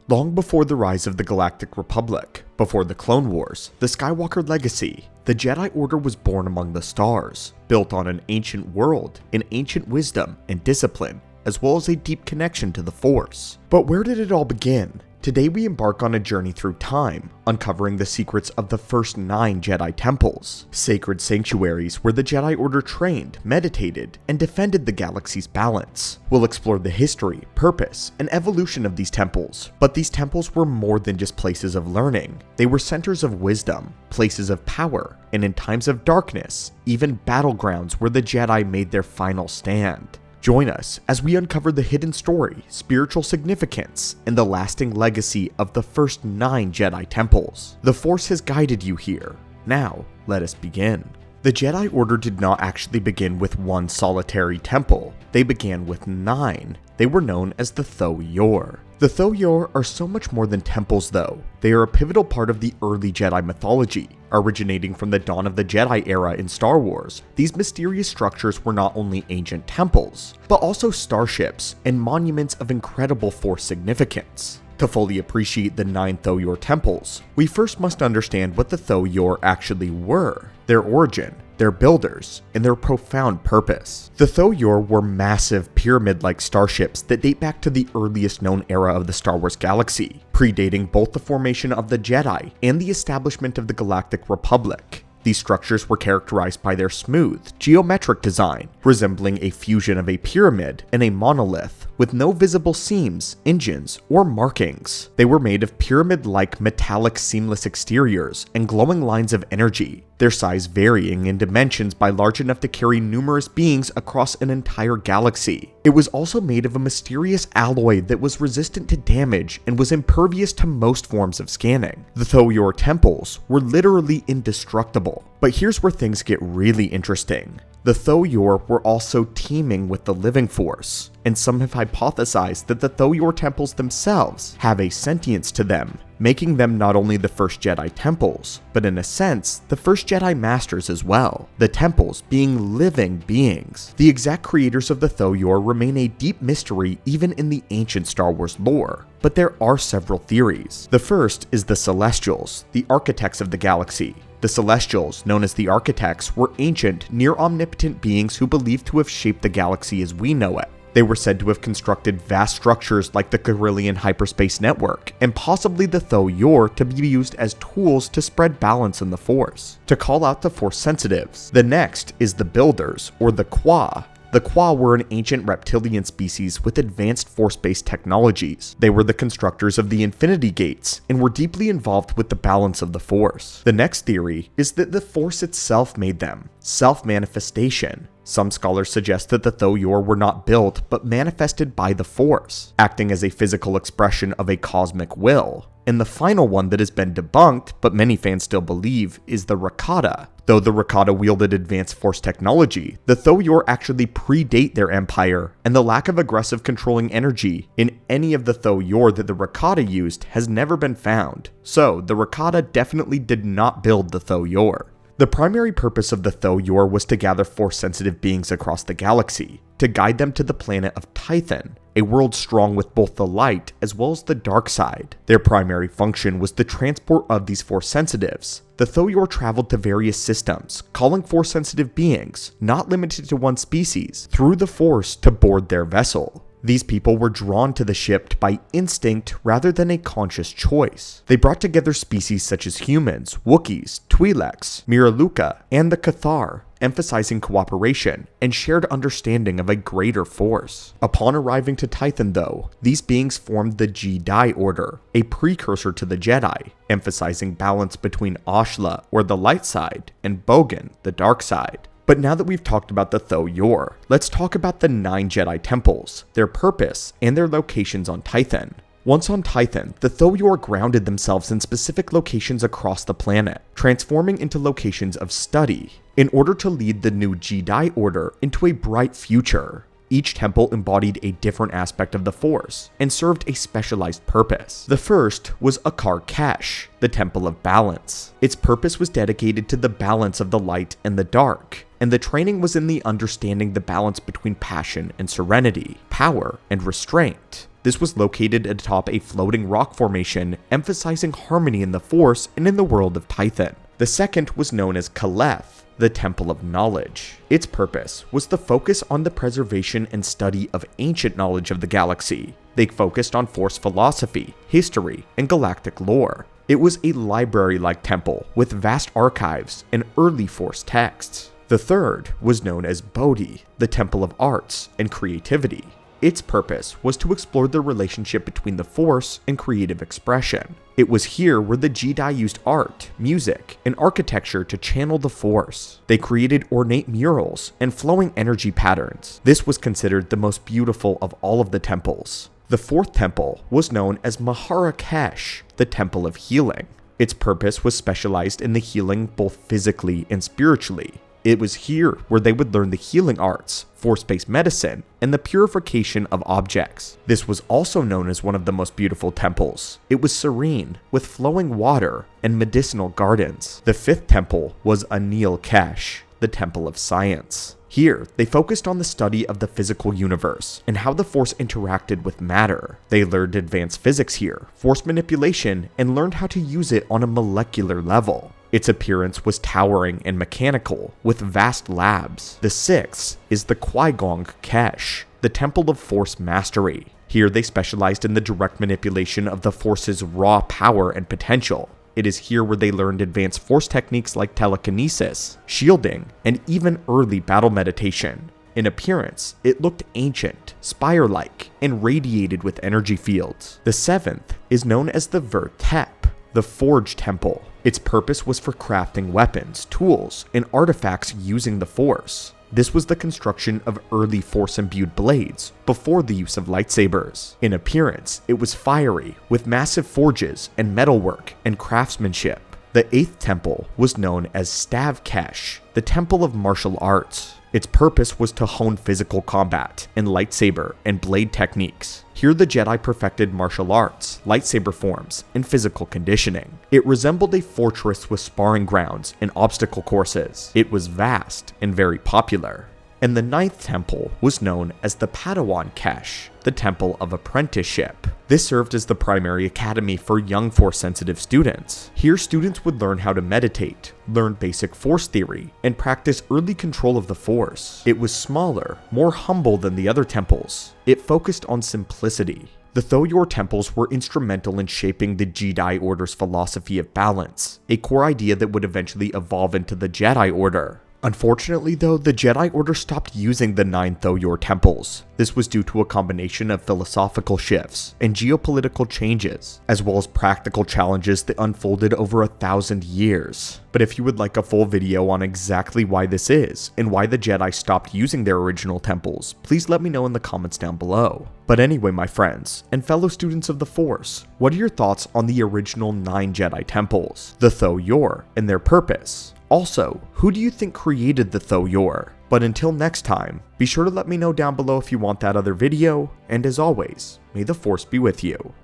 Long before the rise of the Galactic Republic, before the Clone Wars, the Skywalker legacy, the Jedi Order was born among the stars, built on an ancient world, an ancient wisdom and discipline, as well as a deep connection to the Force. But where did it all begin? Today we embark on a journey through time, uncovering the secrets of the first 9 Jedi temples, sacred sanctuaries where the Jedi Order trained, meditated, and defended the galaxy's balance. We'll explore the history, purpose, and evolution of these temples, but these temples were more than just places of learning. They were centers of wisdom, places of power, and in times of darkness, even battlegrounds where the Jedi made their final stand. Join us as we uncover the hidden story, spiritual significance, and the lasting legacy of the first 9 Jedi temples. The Force has guided you here. Now, let us begin. The Jedi Order did not actually begin with one solitary temple. They began with 9. They were known as the Tho Yor. The Tho Yor are so much more than temples though. They are a pivotal part of the early Jedi mythology. Originating from the dawn of the Jedi era in Star Wars, these mysterious structures were not only ancient temples, but also starships and monuments of incredible Force significance. To fully appreciate the 9 Tho Yor temples, we first must understand what the Tho Yor actually were, their origin, their builders, and their profound purpose. The Tho Yor were massive pyramid-like starships that date back to the earliest known era of the Star Wars galaxy, predating both the formation of the Jedi and the establishment of the Galactic Republic. These structures were characterized by their smooth, geometric design, resembling a fusion of a pyramid and a monolith, with no visible seams, engines, or markings. They were made of pyramid-like metallic seamless exteriors and glowing lines of energy, their size varying in dimensions by large enough to carry numerous beings across an entire galaxy. It was also made of a mysterious alloy that was resistant to damage and was impervious to most forms of scanning. The Tho Yor temples were literally indestructible. But here's where things get really interesting. The Tho Yor were also teeming with the living force, and some have hypothesized that the Tho Yor temples themselves have a sentience to them, making them not only the first Jedi temples, but in a sense, the first Jedi Masters as well, the temples being living beings. The exact creators of the Tho Yor remain a deep mystery even in the ancient Star Wars lore, but there are several theories. The first is the Celestials, the architects of the galaxy. The Celestials, known as the Architects, were ancient, near-omnipotent beings who believed to have shaped the galaxy as we know it. They were said to have constructed vast structures like the Carillion hyperspace network, and possibly the Tho Yor to be used as tools to spread balance in the Force, to call out the Force sensitives. The next is the Builders, or the Qua. The Qua were an ancient reptilian species with advanced Force-based technologies. They were the constructors of the Infinity Gates, and were deeply involved with the balance of the Force. The next theory is that the Force itself made them, self-manifestation. Some scholars suggest that the Tho Yor were not built, but manifested by the Force, acting as a physical expression of a cosmic will. And the final one that has been debunked, but many fans still believe, is the Rakata. Though the Rakata wielded advanced Force technology, the Tho Yor actually predate their empire, and the lack of aggressive controlling energy in any of the Tho Yor that the Rakata used has never been found. So, the Rakata definitely did not build the Tho Yor. The primary purpose of the Tho Yor was to gather Force-sensitive beings across the galaxy, to guide them to the planet of Tython, a world strong with both the light as well as the dark side. Their primary function was the transport of these Force-sensitives. The Tho Yor traveled to various systems, calling Force-sensitive beings, not limited to one species, through the Force to board their vessel. These people were drawn to the ship by instinct rather than a conscious choice. They brought together species such as humans, Wookiees, Twi'leks, Miraluka, and the Cathar, emphasizing cooperation and shared understanding of a greater Force. Upon arriving to Tython though, these beings formed the Jedi Order, a precursor to the Jedi, emphasizing balance between Ashla, or the light side, and Bogan, the dark side. But now that we've talked about the Tho Yor, let's talk about the 9 Jedi temples, their purpose, and their locations on Tython. Once on Tython, the Tho Yor grounded themselves in specific locations across the planet, transforming into locations of study, in order to lead the new Jedi Order into a bright future. Each temple embodied a different aspect of the Force, and served a specialized purpose. The first was Akar Kesh, the Temple of Balance. Its purpose was dedicated to the balance of the light and the dark, and the training was in the understanding the balance between passion and serenity, power and restraint. This was located atop a floating rock formation, emphasizing harmony in the Force and in the world of Tython. The second was known as Kaleth, the Temple of Knowledge. Its purpose was to focus on the preservation and study of ancient knowledge of the galaxy. They focused on Force philosophy, history, and galactic lore. It was a library-like temple with vast archives and early Force texts. The third was known as Bodhi, the Temple of Arts and Creativity. Its purpose was to explore the relationship between the Force and creative expression. It was here where the Jedi used art, music, and architecture to channel the Force. They created ornate murals and flowing energy patterns. This was considered the most beautiful of all of the temples. The fourth temple was known as Maharakesh, the Temple of Healing. Its purpose was specialized in the healing both physically and spiritually. It was here where they would learn the healing arts, Force-based medicine, and the purification of objects. This was also known as one of the most beautiful temples. It was serene, with flowing water and medicinal gardens. The fifth temple was Anil Kesh, the Temple of Science. Here, they focused on the study of the physical universe and how the Force interacted with matter. They learned advanced physics here, Force manipulation, and learned how to use it on a molecular level. Its appearance was towering and mechanical, with vast labs. The sixth is the Qui-Gon Kesh, the Temple of Force Mastery. Here they specialized in the direct manipulation of the Force's raw power and potential. It is here where they learned advanced Force techniques like telekinesis, shielding, and even early battle meditation. In appearance, it looked ancient, spire-like, and radiated with energy fields. The seventh is known as the Vertep, the Forge Temple. Its purpose was for crafting weapons, tools, and artifacts using the Force. This was the construction of early Force-imbued blades, before the use of lightsabers. In appearance, it was fiery, with massive forges and metalwork and craftsmanship. The eighth temple was known as Stavkesh, the Temple of Martial Arts. Its purpose was to hone physical combat and lightsaber and blade techniques. Here the Jedi perfected martial arts, lightsaber forms, and physical conditioning. It resembled a fortress with sparring grounds and obstacle courses. It was vast and very popular. And the ninth temple was known as the Padawan Kesh, the Temple of Apprenticeship. This served as the primary academy for young Force-sensitive students. Here students would learn how to meditate, learn basic Force theory, and practice early control of the Force. It was smaller, more humble than the other temples. It focused on simplicity. The Tho Yor temples were instrumental in shaping the Jedi Order's philosophy of balance, a core idea that would eventually evolve into the Jedi Order. Unfortunately though, the Jedi Order stopped using the 9 Tho Yor temples. This was due to a combination of philosophical shifts and geopolitical changes, as well as practical challenges that unfolded over 1,000 years. But if you would like a full video on exactly why this is, and why the Jedi stopped using their original temples, please let me know in the comments down below. But anyway, my friends, and fellow students of the Force, what are your thoughts on the original 9 Jedi temples, the Tho Yor, and their purpose? Also, who do you think created the Tho Yor? But until next time, be sure to let me know down below if you want that other video, and as always, may the Force be with you.